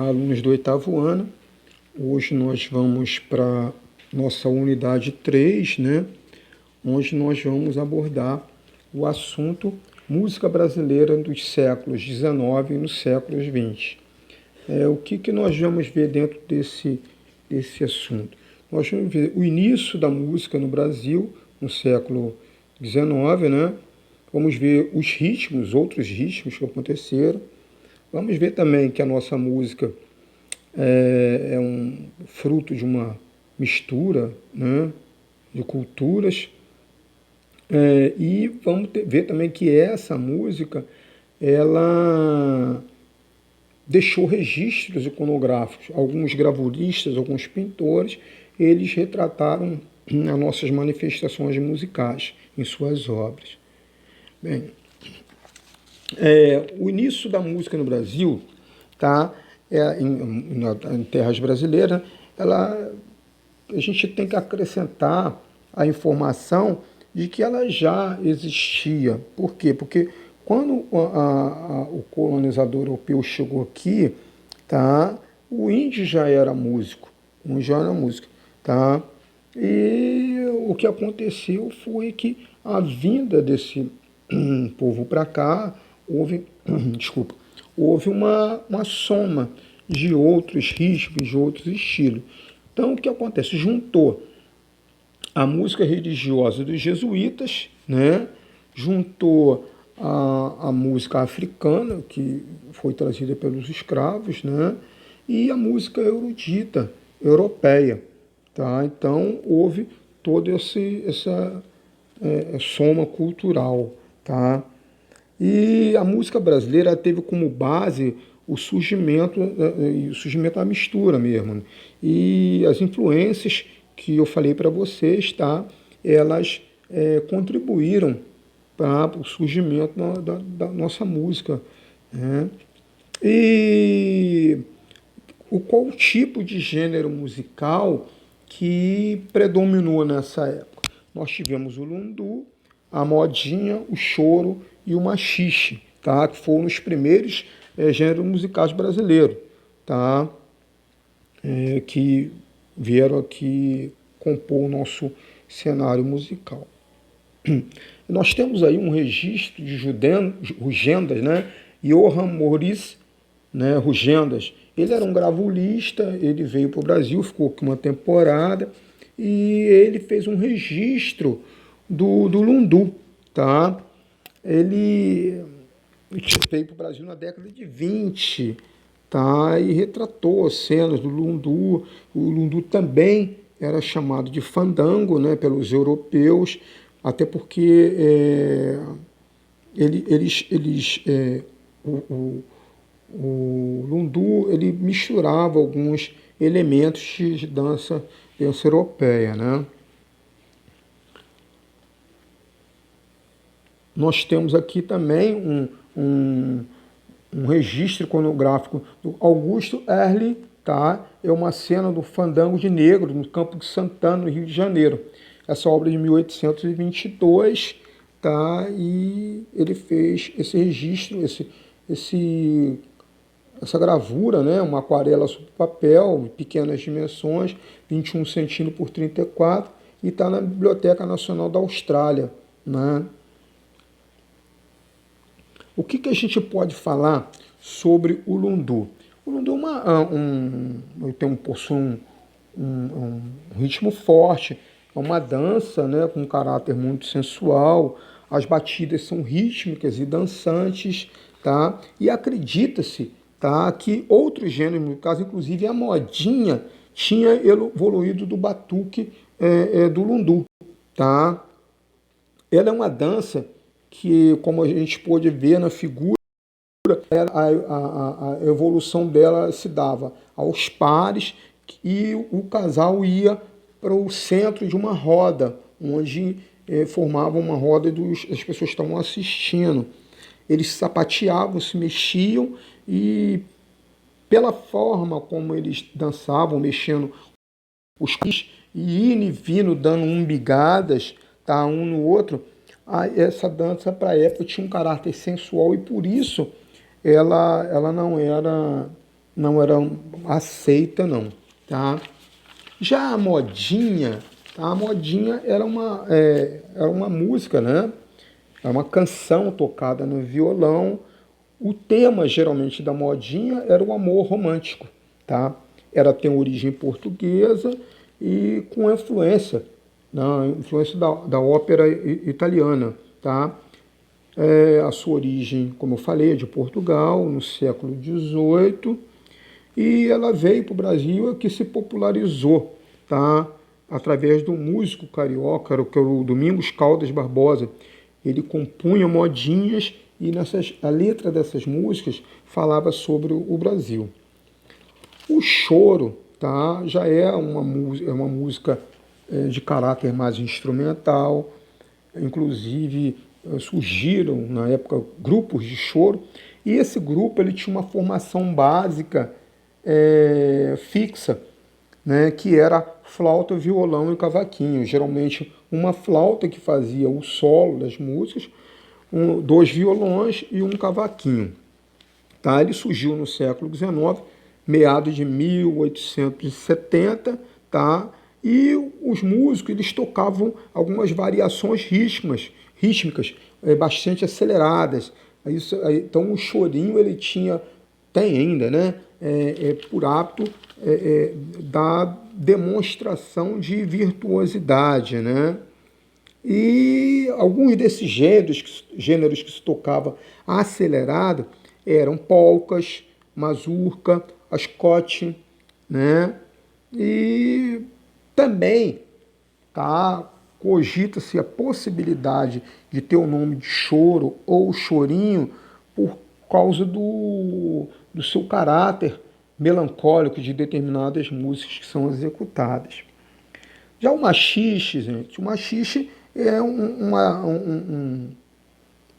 alunos do oitavo ano. Hoje nós vamos para nossa unidade 3, né? Onde nós vamos abordar o assunto música brasileira dos séculos XIX e nos séculos XX. O que nós vamos ver dentro desse assunto? Nós vamos ver o início da música no Brasil, no século XIX, né? Vamos ver os ritmos, outros ritmos que aconteceram. Vamos ver também que a nossa música é um fruto de uma mistura, né, de culturas. E vamos ver também que essa música ela deixou registros iconográficos. Alguns gravuristas, alguns pintores, eles retrataram as nossas manifestações musicais em suas obras. Bem, o início da música no Brasil, tá, em terras brasileiras, a gente tem que acrescentar a informação de que ela já existia. Por quê? Porque quando o colonizador europeu chegou aqui, tá, o índio já era músico, tá? E o que aconteceu foi que a vinda desse povo para cá, houve uma soma de outros ritmos, de outros estilos. Então, o que acontece? Juntou a música religiosa dos jesuítas, né? Juntou a música africana, que foi trazida pelos escravos, né? E a música erudita, europeia. Tá? Então, houve toda essa soma cultural. Tá? E a música brasileira teve como base o surgimento da mistura mesmo, né? E as influências que eu falei para vocês, tá? Elas contribuíram para o surgimento da nossa música, né? E qual tipo de gênero musical que predominou nessa época? Nós tivemos o lundu, a modinha, o choro e o machixe, tá? Que foram os primeiros gêneros musicais brasileiros, tá? Que vieram aqui compor o nosso cenário musical. Nós temos aí um registro de Rugendas, né? Johann Moritz, né? Rugendas. Ele era um gravurista, ele veio para o Brasil, ficou aqui uma temporada e ele fez um registro do lundu, tá? Ele veio para o Brasil na década de 20, tá? E retratou cenas do lundu. O lundu também era chamado de fandango, né, pelos europeus, até porque o lundu ele misturava alguns elementos de dança europeia, né? Nós temos aqui também um registro iconográfico do Augusto Early, tá? É uma cena do fandango de negro no Campo de Santana, no Rio de Janeiro. Essa obra é de 1822, tá? E ele fez esse registro, essa gravura, né? Uma aquarela sobre papel, pequenas dimensões, 21 centímetros por 34, e está na Biblioteca Nacional da Austrália, né? O que a gente pode falar sobre o lundu? O lundu possui um ritmo forte, é uma dança, né, com um caráter muito sensual, as batidas são rítmicas e dançantes, tá? E acredita-se, tá, que outros gêneros, no caso, inclusive a modinha, tinha evoluído do batuque do lundu, tá? Ela é uma dança que, como a gente pôde ver na figura, a evolução dela se dava aos pares e o casal ia para o centro de uma roda, onde formava uma roda e as pessoas estavam assistindo. Eles sapateavam, se mexiam e, pela forma como eles dançavam, mexendo os pés e indo e vindo, dando umbigadas, tá, um no outro, essa dança para a época tinha um caráter sensual e por isso ela não era não era aceita, não, tá? Já a modinha, tá? A modinha era uma música, né? É uma canção tocada no violão. O tema, geralmente, da modinha era o amor romântico, tá? Ela tem origem portuguesa e com influência, influência da ópera italiana, tá? A sua origem, como eu falei, é de Portugal, no século XVIII, e ela veio para o Brasil que se popularizou, tá? Através do músico carioca, que era o Domingos Caldas Barbosa. Ele compunha modinhas e a letra dessas músicas falava sobre o Brasil. O choro, tá? Já é uma música de caráter mais instrumental, inclusive surgiram na época grupos de choro, e esse grupo ele tinha uma formação básica fixa, né, que era flauta, violão e cavaquinho. Geralmente uma flauta que fazia o solo das músicas, dois violões e um cavaquinho. Tá? Ele surgiu no século XIX, meados de 1870, tá? E os músicos eles tocavam algumas variações rítmicas bastante aceleradas. Então o chorinho ele tem ainda, né? Por hábito da demonstração de virtuosidade, né? E alguns desses gêneros que se tocava acelerado eram polcas, mazurca, ascote, né? E também cogita-se a possibilidade de ter o nome de choro ou chorinho por causa do seu caráter melancólico de determinadas músicas que são executadas. Já o machixe, gente, o machixe é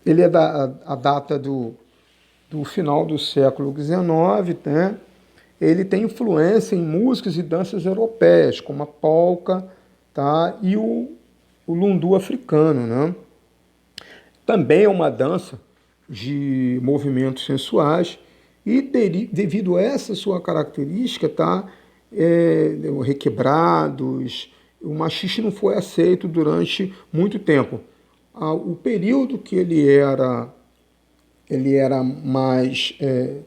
ele é a data do final do século XIX, né? Ele tem influência em músicas e danças europeias, como a polca, tá? E o lundu africano, né? Também é uma dança de movimentos sensuais e devido a essa sua característica, tá? Requebrados, o machixe não foi aceito durante muito tempo. O período que ele era mais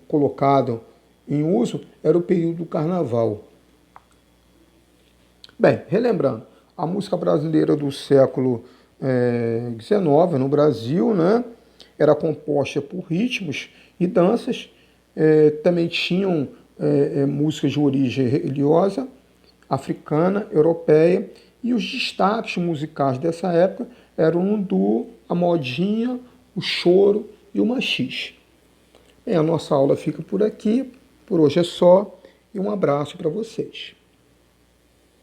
colocado em uso era o período do carnaval. Bem, relembrando, a música brasileira do século XIX no Brasil, né, era composta por ritmos e danças, também tinham músicas de origem religiosa, africana, europeia, e os destaques musicais dessa época eram o lundu, a modinha, o choro e o machixe. A nossa aula fica por aqui, por hoje é só, e um abraço para vocês.